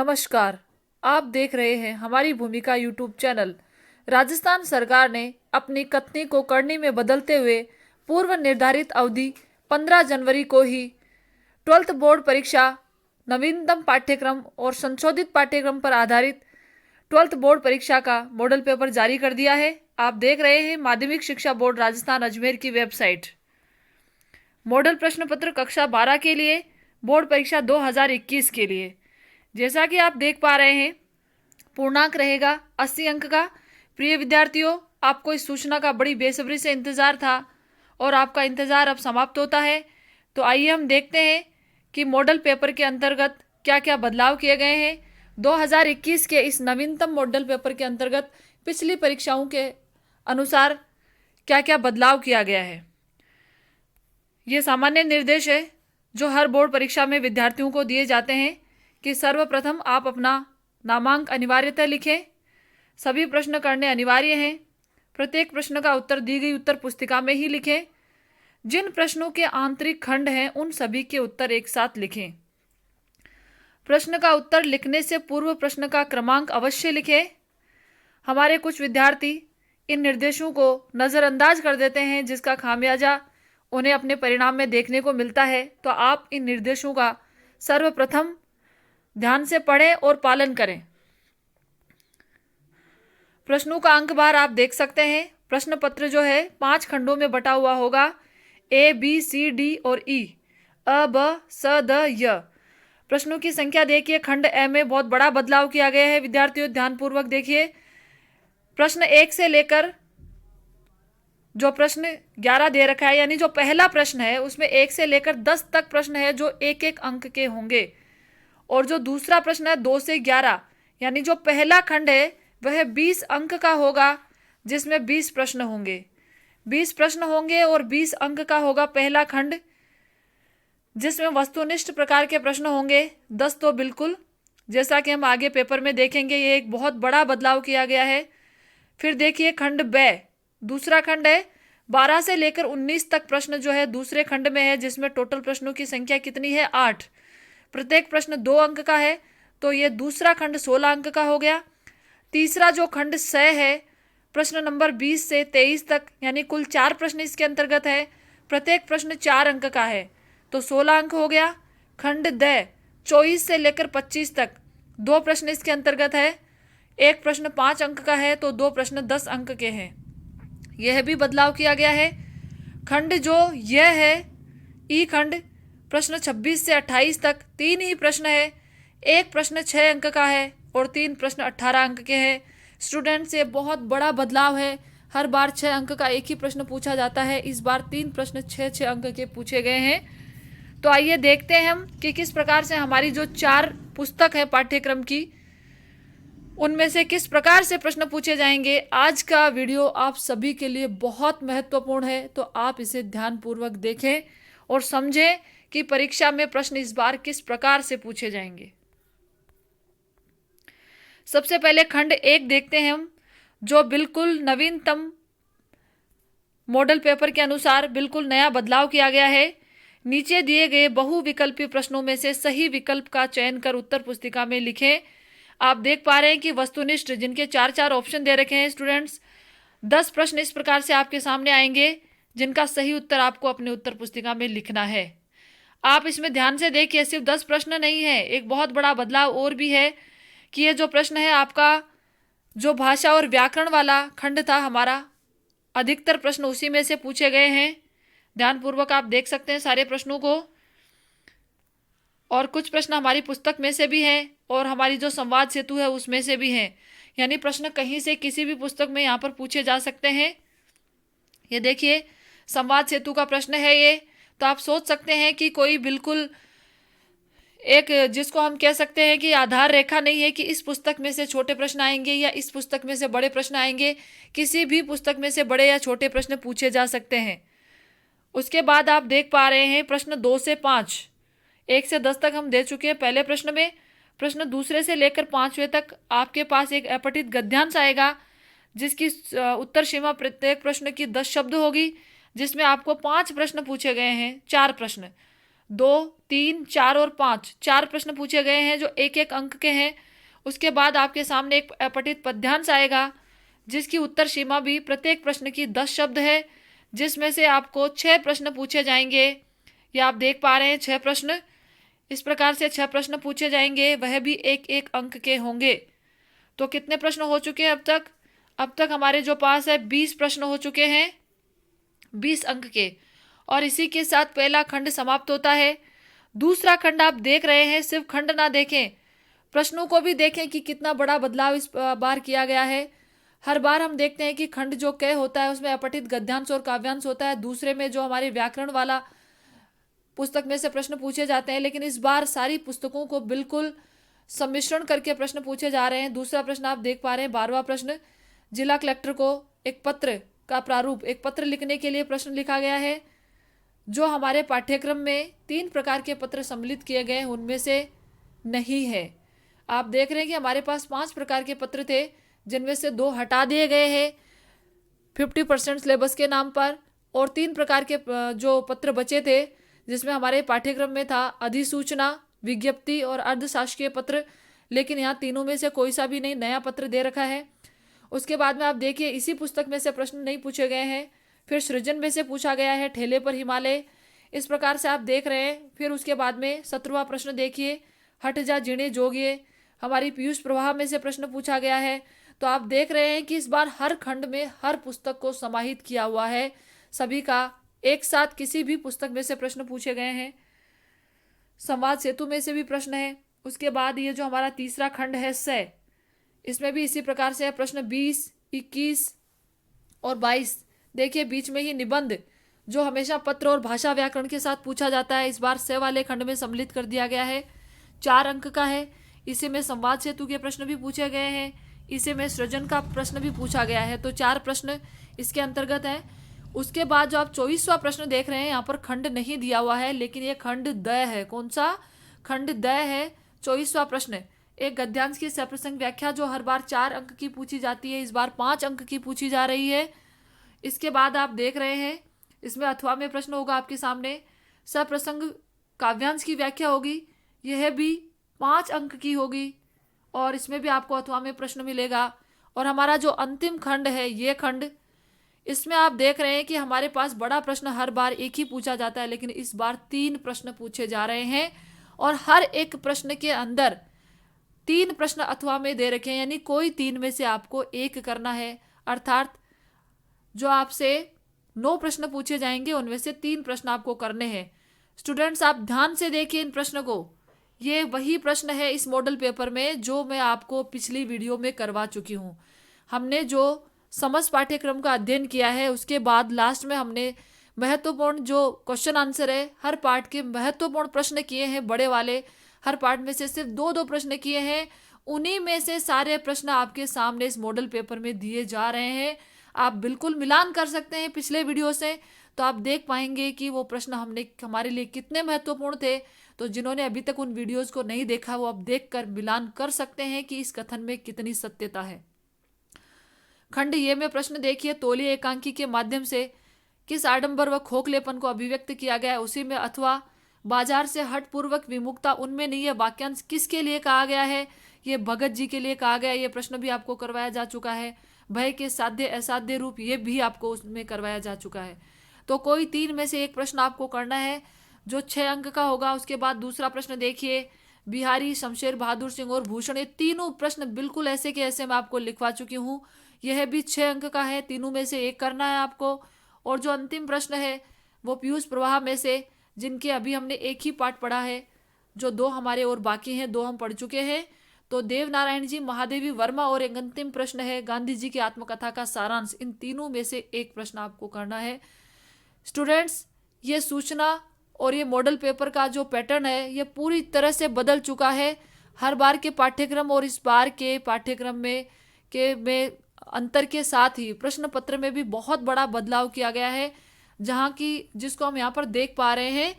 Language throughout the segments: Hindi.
नमस्कार। आप देख रहे हैं हमारी भूमिका यूट्यूब चैनल। राजस्थान सरकार ने अपनी कथनी को करनी में बदलते हुए पूर्व निर्धारित अवधि 15 जनवरी को ही 12th बोर्ड परीक्षा नवीनतम पाठ्यक्रम और संशोधित पाठ्यक्रम पर आधारित 12th बोर्ड परीक्षा का मॉडल पेपर जारी कर दिया है। आप देख रहे हैं माध्यमिक शिक्षा बोर्ड राजस्थान अजमेर की वेबसाइट। मॉडल प्रश्न पत्र कक्षा 12 के लिए, बोर्ड परीक्षा 2021 के लिए। जैसा कि आप देख पा रहे हैं, पूर्णांक रहेगा 80 अंक का। प्रिय विद्यार्थियों, आपको इस सूचना का बड़ी बेसब्री से इंतजार था और आपका इंतजार अब समाप्त होता है। तो आइए हम देखते हैं कि मॉडल पेपर के अंतर्गत क्या क्या बदलाव किए गए हैं। 2021 के इस नवीनतम मॉडल पेपर के अंतर्गत पिछली परीक्षाओं के अनुसार क्या क्या बदलाव किया गया है। ये सामान्य निर्देश है जो हर बोर्ड परीक्षा में विद्यार्थियों को दिए जाते हैं कि सर्वप्रथम आप अपना नामांक अनिवार्यतः लिखें। सभी प्रश्न करने अनिवार्य हैं। प्रत्येक प्रश्न का उत्तर दी गई उत्तर पुस्तिका में ही लिखें। जिन प्रश्नों के आंतरिक खंड हैं उन सभी के उत्तर एक साथ लिखें। प्रश्न का उत्तर लिखने से पूर्व प्रश्न का क्रमांक अवश्य लिखें। हमारे कुछ विद्यार्थी इन निर्देशों को नज़रअंदाज कर देते हैं, जिसका खामियाजा उन्हें अपने परिणाम में देखने को मिलता है। तो आप इन निर्देशों का सर्वप्रथम ध्यान से पढ़ें और पालन करें। प्रश्नों का अंक बार आप देख सकते हैं। प्रश्न पत्र जो है 5 खंडों में बटा हुआ होगा, A, B, C, D और E, अ, ब, स, द, य। प्रश्नों की संख्या देखिए। खंड ए में बहुत बड़ा बदलाव किया गया है। विद्यार्थियों ध्यानपूर्वक देखिए। प्रश्न 1 से लेकर जो प्रश्न 11 दे रखा है, यानी जो पहला प्रश्न है उसमें 1 से लेकर 10 तक प्रश्न है जो एक एक अंक के होंगे, और जो दूसरा प्रश्न है 2 से 11, यानी जो पहला खंड है वह 20 अंक का होगा, जिसमें 20 प्रश्न होंगे। 20 प्रश्न होंगे और 20 अंक का होगा पहला खंड, जिसमें वस्तुनिष्ठ प्रकार के प्रश्न होंगे 10 तो बिल्कुल, जैसा कि हम आगे पेपर में देखेंगे। ये एक बहुत बड़ा बदलाव किया गया है। फिर देखिए खंड ब, दूसरा खंड है। 12 से लेकर 19 तक प्रश्न जो है दूसरे खंड में है, जिसमें टोटल प्रश्नों की संख्या कितनी है? 8। प्रत्येक प्रश्न 2 अंक का है, तो ये दूसरा खंड 16 अंक का हो गया। तीसरा जो खंड स है, प्रश्न नंबर 20 से 23 तक, यानी कुल 4 प्रश्न इसके अंतर्गत है। प्रत्येक प्रश्न 4 अंक का है, तो 16 अंक हो गया। खंड द 24 से लेकर 25 तक 2 प्रश्न इसके अंतर्गत है। एक प्रश्न 5 अंक का है, तो 2 प्रश्न 10 अंक के हैं। यह भी बदलाव किया गया है। खंड जो यह है, ई खंड, प्रश्न 26 से 28 तक 3 ही प्रश्न है। एक प्रश्न 6 अंक का है और 3 प्रश्न 18 अंक के हैं। स्टूडेंट्स, ये बहुत बड़ा बदलाव है। हर बार 6 अंक का एक ही प्रश्न पूछा जाता है, इस बार 3 प्रश्न 6-6 अंक के पूछे गए हैं। तो आइए देखते हैं हम कि किस प्रकार से हमारी जो 4 पुस्तक है पाठ्यक्रम की, उनमें से किस प्रकार से प्रश्न पूछे जाएंगे। आज का वीडियो आप सभी के लिए बहुत महत्वपूर्ण है, तो आप इसे ध्यानपूर्वक देखें और समझें कि परीक्षा में प्रश्न इस बार किस प्रकार से पूछे जाएंगे। सबसे पहले खंड 1 देखते हैं हम, जो बिल्कुल नवीनतम मॉडल पेपर के अनुसार बिल्कुल नया बदलाव किया गया है। नीचे दिए गए बहुविकल्पी प्रश्नों में से सही विकल्प का चयन कर उत्तर पुस्तिका में लिखें। आप देख पा रहे हैं कि वस्तुनिष्ठ जिनके 4-4 ऑप्शन दे रखे हैं स्टूडेंट्स, 10 प्रश्न इस प्रकार से आपके सामने आएंगे, जिनका सही उत्तर आपको अपने उत्तर पुस्तिका में लिखना है। आप इसमें ध्यान से देखिए, सिर्फ 10 प्रश्न नहीं है, एक बहुत बड़ा बदलाव और भी है कि ये जो प्रश्न है आपका, जो भाषा और व्याकरण वाला खंड था हमारा, अधिकतर प्रश्न उसी में से पूछे गए हैं। ध्यानपूर्वक आप देख सकते हैं सारे प्रश्नों को, और कुछ प्रश्न हमारी पुस्तक में से भी हैं और हमारी जो संवाद सेतु है उसमें से भी हैं। यानी प्रश्न कहीं से किसी भी पुस्तक में यहाँ पर पूछे जा सकते हैं। ये देखिए संवाद सेतु का प्रश्न है ये। तो आप सोच सकते हैं कि कोई बिल्कुल एक, जिसको हम कह सकते हैं कि आधार रेखा नहीं है कि इस पुस्तक में से छोटे प्रश्न आएंगे या इस पुस्तक में से बड़े प्रश्न आएंगे। किसी भी पुस्तक में से बड़े या छोटे प्रश्न पूछे जा सकते हैं। उसके बाद आप देख पा रहे हैं प्रश्न 2 से 5, 1 से 10 तक हम दे चुके हैं पहले प्रश्न में। प्रश्न दूसरे से लेकर 5वें तक आपके पास एक अपठित गद्यांश आएगा, जिसकी उत्तर सीमा प्रत्येक प्रश्न की 10 शब्द होगी, जिसमें आपको 5 प्रश्न पूछे गए हैं। 4 प्रश्न 2, 3, 4 और 5, 4 प्रश्न पूछे गए हैं जो एक एक अंक के हैं। उसके बाद आपके सामने एक अपठित पद्यांश आएगा जिसकी उत्तर सीमा भी प्रत्येक प्रश्न की 10 शब्द है, जिसमें से आपको 6 प्रश्न पूछे जाएंगे। ये आप देख पा रहे हैं 6 प्रश्न। इस प्रकार से 6 प्रश्न पूछे जाएंगे, वह भी एक एक अंक के होंगे। तो कितने प्रश्न हो चुके हैं अब तक? अब तक हमारे जो पास है 20 प्रश्न हो चुके हैं, 20 अंक के। और इसी के साथ पहला खंड समाप्त होता है। दूसरा खंड आप देख रहे हैं, सिर्फ खंड ना देखें, प्रश्नों को भी देखें कि कितना बड़ा बदलाव इस बार किया गया है। हर बार हम देखते हैं कि खंड जो क होता है उसमें अपठित गद्यांश और काव्यांश होता है, दूसरे में जो हमारे व्याकरण वाला पुस्तक में से प्रश्न पूछे जाते हैं, लेकिन इस बार सारी पुस्तकों को बिल्कुल सम्मिश्रण करके प्रश्न पूछे जा रहे हैं। दूसरा प्रश्न आप देख पा रहे हैं, 12वां प्रश्न, जिला कलेक्टर को एक पत्र का प्रारूप, एक पत्र लिखने के लिए प्रश्न लिखा गया है। जो हमारे पाठ्यक्रम में 3 प्रकार के पत्र सम्मिलित किए गए हैं उनमें से नहीं है। आप देख रहे हैं कि हमारे पास 5 प्रकार के पत्र थे, जिनमें से 2 हटा दिए गए हैं 50% सिलेबस के नाम पर, और 3 प्रकार के जो पत्र बचे थे जिसमें हमारे पाठ्यक्रम में था अधिसूचना, विज्ञप्ति और अर्धशासकीय पत्र, लेकिन यहाँ तीनों में से कोई सा भी नहीं नया पत्र दे रखा है। उसके बाद में आप देखिए इसी पुस्तक में से प्रश्न नहीं पूछे गए हैं। फिर सृजन में से पूछा गया है ठेले पर हिमालय, इस प्रकार से आप देख रहे हैं। फिर उसके बाद में 17वां प्रश्न देखिए, हट जा जिणे जोगिए, हमारी पीयूष प्रवाह में से प्रश्न पूछा गया है। तो आप देख रहे हैं कि इस बार हर खंड में हर पुस्तक को समाहित किया हुआ है, सभी का एक साथ किसी भी पुस्तक में से प्रश्न पूछे गए हैं। संवाद सेतु में से भी प्रश्न है। उसके बाद ये जो हमारा तीसरा खंड है स, इसमें भी इसी प्रकार से है प्रश्न 20, 21 और 22। देखिए बीच में ही निबंध जो हमेशा पत्र और भाषा व्याकरण के साथ पूछा जाता है, इस बार स वाले खंड में सम्मिलित कर दिया गया है। 4 अंक का है। इसी में संवाद सेतु के प्रश्न भी पूछे गए हैं, इसी में सृजन का प्रश्न भी पूछा गया है। तो 4 प्रश्न इसके अंतर्गत है। उसके बाद जो आप 24वां प्रश्न देख रहे हैं, यहाँ पर खंड नहीं दिया हुआ है, लेकिन ये खंड द है। कौन सा खंड? द है। 24वां प्रश्न, एक गद्यांश की सप्रसंग व्याख्या जो हर बार 4 अंक की पूछी जाती है, इस बार 5 अंक की पूछी जा रही है। इसके बाद आप देख रहे हैं इसमें अथवा में प्रश्न होगा आपके सामने, सप्रसंग काव्यांश की व्याख्या होगी, यह भी 5 अंक की होगी और इसमें भी आपको अथवा में प्रश्न मिलेगा। और हमारा जो अंतिम खंड है ये खंड, इसमें आप देख रहे हैं कि हमारे पास बड़ा प्रश्न हर बार एक ही पूछा जाता है, लेकिन इस बार 3 प्रश्न पूछे जा रहे हैं और हर एक प्रश्न के अंदर 3 प्रश्न अथवा में दे रखे हैं, यानी कोई 3 में से आपको एक करना है। अर्थात जो आपसे 9 प्रश्न पूछे जाएंगे उनमें से 3 प्रश्न आपको करने हैं। स्टूडेंट्स आप ध्यान से देखिए इन प्रश्न को, ये वही प्रश्न है इस मॉडल पेपर में जो मैं आपको पिछली वीडियो में करवा चुकी हूँ। हमने जो समस्त पाठ्यक्रम का अध्ययन किया है उसके बाद लास्ट में हमने महत्वपूर्ण जो क्वेश्चन आंसर है हर पार्ट के महत्वपूर्ण प्रश्न किए हैं, बड़े वाले हर पार्ट में से सिर्फ 2-2 प्रश्न किए हैं। उन्हीं में से सारे प्रश्न आपके सामने इस मॉडल पेपर में दिए जा रहे हैं। आप बिल्कुल मिलान कर सकते हैं पिछले वीडियो से, तो आप देख पाएंगे कि वो प्रश्न हमारे लिए कितने महत्वपूर्ण थे। तो जिन्होंने अभी तक उन वीडियोस को नहीं देखा वो अब देखकर मिलान कर सकते हैं कि इस कथन में कितनी सत्यता है। खंड ये में प्रश्न देखिए, तौलिए एकांकी के माध्यम से किस आडंबर व खोखलेपन को अभिव्यक्त किया गया है, उसी में अथवा बाजार से हट पूर्वक विमुक्ता, उनमें नहीं है वाक्यांश किसके लिए कहा गया है, ये भगत जी के लिए कहा गया। ये प्रश्न भी आपको करवाया जा चुका है। भय के साध्य असाध्य रूप, ये भी आपको उसमें करवाया जा चुका है। तो कोई 3 में से एक प्रश्न आपको करना है जो 6 अंक का होगा। उसके बाद दूसरा प्रश्न देखिए, बिहारी, शमशेर बहादुर सिंह और भूषण, ये तीनों प्रश्न बिल्कुल ऐसे के ऐसे मैं आपको लिखवा चुकी हूँ। यह भी 6 अंक का है, तीनों में से एक करना है आपको। और जो अंतिम प्रश्न है वो पीयूष प्रवाह में से, जिनके अभी हमने एक ही पाठ पढ़ा है, जो 2 हमारे और बाकी हैं, 2 हम पढ़ चुके हैं। तो देव नारायण जी, महादेवी वर्मा और एक अंतिम प्रश्न है गांधी जी की आत्मकथा का सारांश। इन तीनों में से एक प्रश्न आपको करना है। स्टूडेंट्स ये सूचना और ये मॉडल पेपर का जो पैटर्न है ये पूरी तरह से बदल चुका है। हर बार के पाठ्यक्रम और इस बार के पाठ्यक्रम में अंतर के साथ ही प्रश्न पत्र में भी बहुत बड़ा बदलाव किया गया है, जहाँ की जिसको हम यहाँ पर देख पा रहे हैं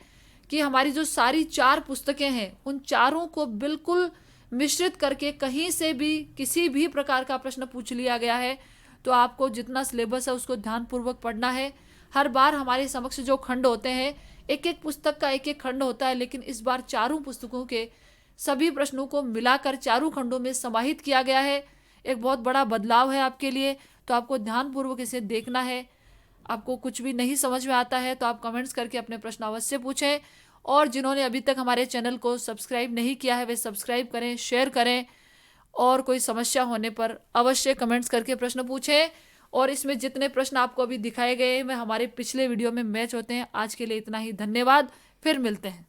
कि हमारी जो सारी 4 पुस्तकें हैं उन चारों को बिल्कुल मिश्रित करके कहीं से भी किसी भी प्रकार का प्रश्न पूछ लिया गया है। तो आपको जितना सिलेबस है उसको ध्यानपूर्वक पढ़ना है। हर बार हमारे समक्ष जो खंड होते हैं एक एक पुस्तक का एक एक खंड होता है, लेकिन इस बार चारों पुस्तकों के सभी प्रश्नों को मिलाकर चारों खंडों में समाहित किया गया है। एक बहुत बड़ा बदलाव है आपके लिए, तो आपको ध्यानपूर्वक इसे देखना है। आपको कुछ भी नहीं समझ में आता है तो आप कमेंट्स करके अपने प्रश्न अवश्य पूछें। और जिन्होंने अभी तक हमारे चैनल को सब्सक्राइब नहीं किया है वे सब्सक्राइब करें, शेयर करें, और कोई समस्या होने पर अवश्य कमेंट्स करके प्रश्न पूछें। और इसमें जितने प्रश्न आपको अभी दिखाए गए हैं वे हमारे पिछले वीडियो में मैच होते हैं। आज के लिए इतना ही, धन्यवाद, फिर मिलते हैं।